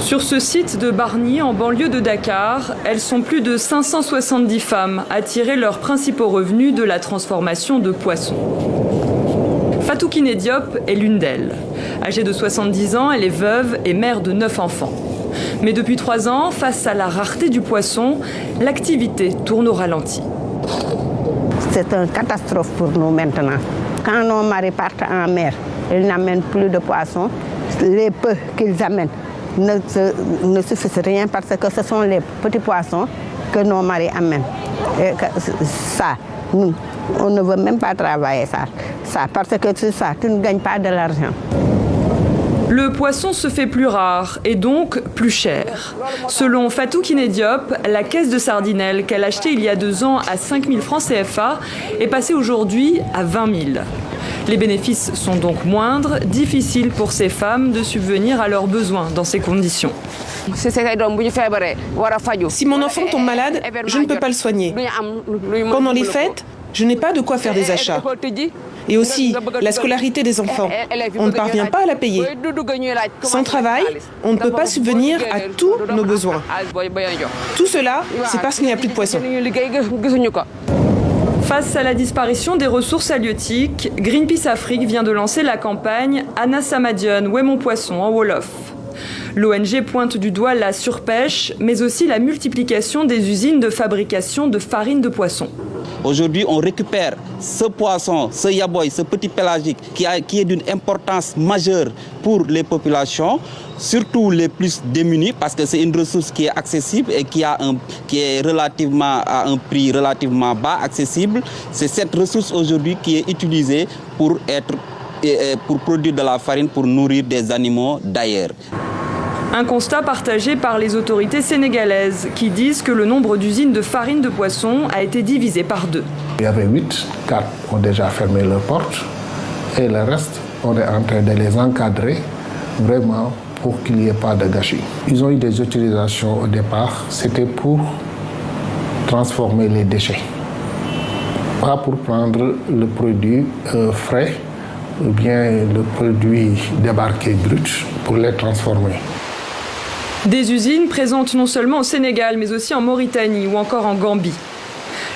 Sur ce site de Bargny, en banlieue de Dakar, elles sont plus de 570 femmes à tirer leurs principaux revenus de la transformation de poissons. Fatou Kiné Diop est l'une d'elles. Âgée de 70 ans, elle est veuve et mère de 9 enfants. Mais depuis 3 ans, face à la rareté du poisson, l'activité tourne au ralenti. C'est une catastrophe pour nous maintenant. Quand nos maris partent en mer, ils n'amènent plus de poissons. Les peu qu'ils amènent ne suffisent rien parce que ce sont les petits poissons que nos maris amènent. Et ça, nous, on ne veut même pas travailler ça parce que c'est ça, tu ne gagnes pas de l'argent. Le poisson se fait plus rare et donc plus cher. Selon Fatou Kiné Diop, la caisse de sardinelle qu'elle achetait il y a 2 ans à 5 000 francs CFA est passée aujourd'hui à 20 000. Les bénéfices sont donc moindres, difficile pour ces femmes de subvenir à leurs besoins dans ces conditions. Si mon enfant tombe malade, je ne peux pas le soigner. Pendant les fêtes, je n'ai pas de quoi faire des achats. Et aussi, la scolarité des enfants, on ne parvient pas à la payer. Sans travail, on ne peut pas subvenir à tous nos besoins. Tout cela, c'est parce qu'il n'y a plus de poissons. Face à la disparition des ressources halieutiques, Greenpeace Afrique vient de lancer la campagne Anna Samadion, Où est mon poisson en Wolof. L'ONG pointe du doigt la surpêche, mais aussi la multiplication des usines de fabrication de farine de poisson. Aujourd'hui, on récupère ce poisson, ce yaboy, ce petit pélagique qui est d'une importance majeure pour les populations, surtout les plus démunies, parce que c'est une ressource qui est accessible et qui est relativement à un prix relativement bas, accessible. C'est cette ressource aujourd'hui qui est utilisée pour produire de la farine pour nourrir des animaux d'ailleurs. Un constat partagé par les autorités sénégalaises qui disent que le nombre d'usines de farine de poisson a été divisé par 2. Il y avait 8, 4 ont déjà fermé leurs portes et le reste, on est en train de les encadrer vraiment pour qu'il n'y ait pas de gâchis. Ils ont eu des utilisations au départ, c'était pour transformer les déchets, pas pour prendre le produit frais ou bien le produit débarqué brut pour les transformer. Des usines présentes non seulement au Sénégal, mais aussi en Mauritanie ou encore en Gambie.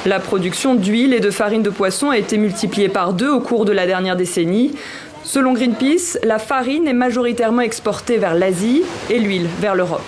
La production d'huile et de farine de poisson a été multipliée par 2 au cours de la dernière décennie. Selon Greenpeace, la farine est majoritairement exportée vers l'Asie et l'huile vers l'Europe.